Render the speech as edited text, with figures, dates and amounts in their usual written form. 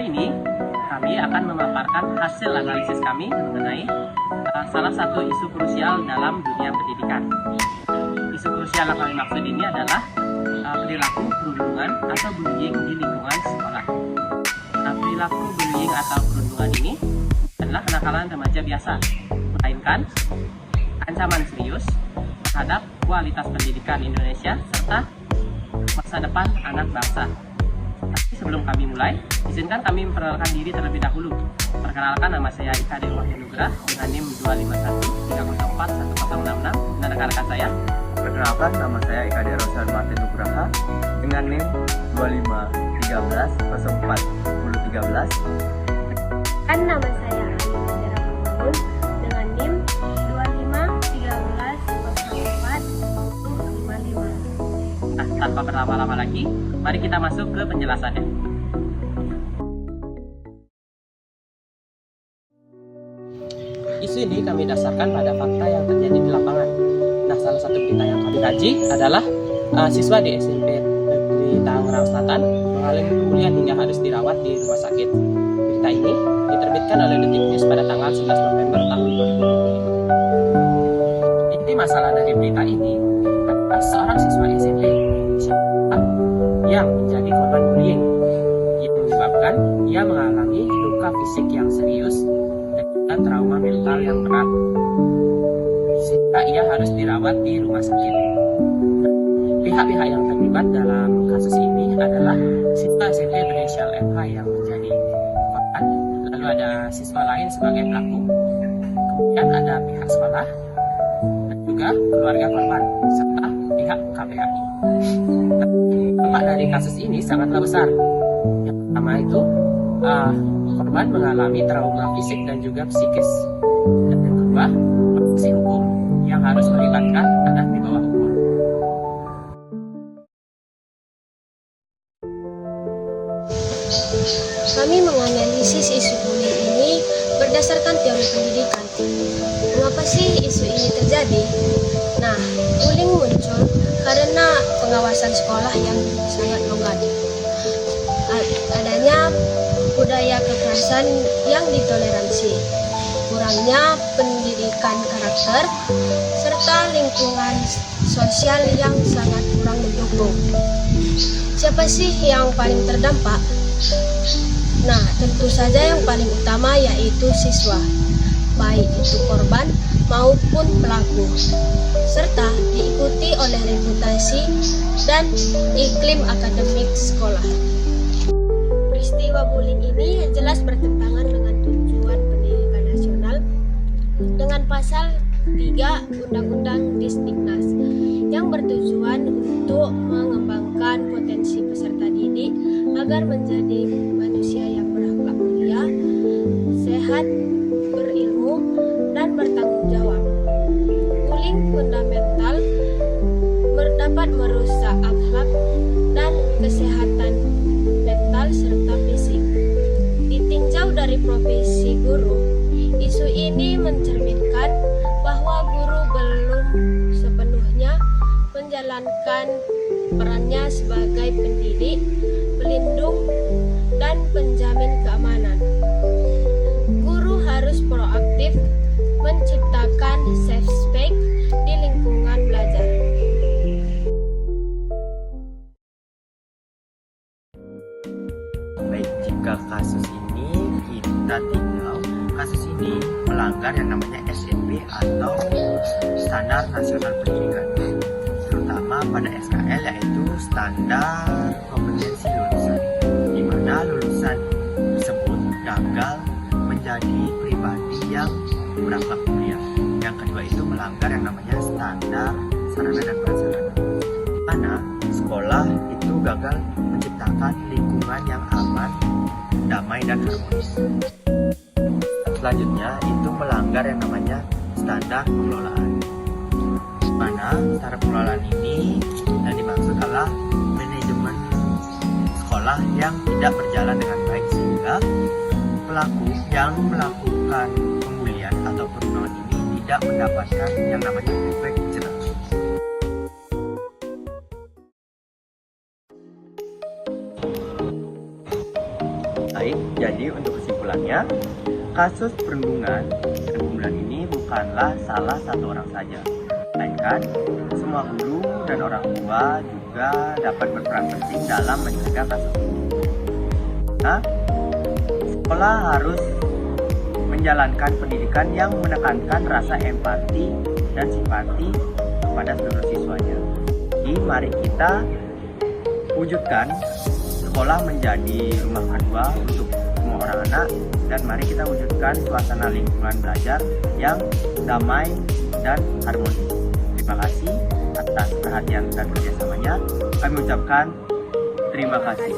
Hari ini kami akan memaparkan hasil analisis kami mengenai salah satu isu krusial dalam dunia pendidikan. Isu krusial yang kami maksud ini adalah perilaku perundungan atau bullying di lingkungan sekolah. Perilaku bullying atau perundungan ini adalah kenakalan remaja biasa, melainkan ancaman serius terhadap kualitas pendidikan Indonesia serta masa depan anak bangsa. Tapi sebelum kami mulai, izinkan kami memperkenalkan diri terlebih dahulu. Perkenalkan, nama saya Ika Dewa Nugraha dengan NIM 251304166 dan rekan-rekan saya. Perkenalkan, nama saya Ika Dewa Martin Nugraha dengan NIM 251304013. Kan nama saya Alif Bangun dengan NIM 251304155. Tanpa berlama-lama lagi, mari kita masuk ke penjelasannya. Isu ini kami dasarkan pada fakta yang terjadi di lapangan. Nah, salah satu berita yang kami kaji adalah siswa di SMP Negeri Tangerang Selatan mengalami pembulian hingga harus dirawat di rumah sakit. Berita ini diterbitkan oleh Detik News pada tanggal 11 November tahun 2025. Inti masalah dari berita ini adalah seorang siswa SMP yang menjadi korban bullying yang menyebabkan ia mengalami luka fisik yang serius dan juga trauma mental yang berat sehingga ia harus dirawat di rumah sakit. Pihak-pihak yang terlibat dalam kasus ini adalah siswa SMP berinisial FH yang menjadi korban, lalu ada siswa lain sebagai pelaku, kemudian ada pihak sekolah dan juga keluarga korban serta pihak KPAI. Dampak dari kasus ini sangatlah besar. Yang pertama itu korban mengalami trauma fisik dan juga psikis. Dan yang kedua, proses hukum yang harus melibatkan anak di bawah umur. Kami menganalisis isu bullying ini berdasarkan teori pendidikan. Mengapa sih isu ini terjadi? Nah, bullying muncul karena pengawasan sekolah yang sangat longgar. Adanya budaya kekerasan yang ditoleransi, kurangnya pendidikan karakter, serta lingkungan sosial yang sangat kurang mendukung. Siapa sih yang paling terdampak? Nah, tentu saja yang paling utama yaitu siswa, baik itu korban maupun pelaku, serta diikuti oleh reputasi dan iklim akademik sekolah. Peristiwa bullying ini jelas bertentangan dengan tujuan pendidikan nasional dengan pasal 3 Undang-Undang Disdiknas yang bertujuan untuk mengembangkan potensi peserta didik agar menjadi manusia yang berakhlak mulia, sehat, berilmu, dan bertanggung jawab. Bullying fundamental dapat merusak akhlak dan kesehatan mental serta fisik. Ditinjau dari profesi guru, isu ini mencerminkan bahwa guru belum sepenuhnya menjalankan perannya sebagai pendidik, pelindung, dan penjamin keamanan. Guru harus proaktif menciptakan safe space di lingkungan belajar. Baik, jika kasus ini kita tinjau, kasus ini melanggar yang namanya SMP atau Standar Nasional Pendidikan, terutama pada SKL yaitu Standar Kompetensi Lulusan, di mana lulusan tersebut gagal menjadi pribadi yang berakhlak mulia. Yang kedua itu melanggar yang namanya Standar Sarana dan Prasarana, di mana sekolah itu gagal menciptakan lingkungan yang aman, damai, dan harmonis. Selanjutnya itu melanggar yang namanya standar pengelolaan, di mana standar pengelolaan ini yang dimaksud adalah manajemen sekolah yang tidak berjalan dengan baik sehingga pelaku yang melakukan pembulian atau perundungan ini tidak mendapatkan yang namanya efek jerah. Baik, Sebenarnya, kasus perundungan dan pembunuhan ini bukanlah salah satu orang saja, melainkan semua guru dan orang tua juga dapat berperan penting dalam mencegah kasus ini. Nah, sekolah harus menjalankan pendidikan yang menekankan rasa empati dan simpati kepada seluruh siswanya. Jadi mari kita wujudkan sekolah menjadi rumah kedua untuk semua orang anak, dan mari kita wujudkan suasana lingkungan belajar yang damai dan harmonis. Terima kasih atas perhatian dan kerjasamanya. Kami ucapkan terima kasih.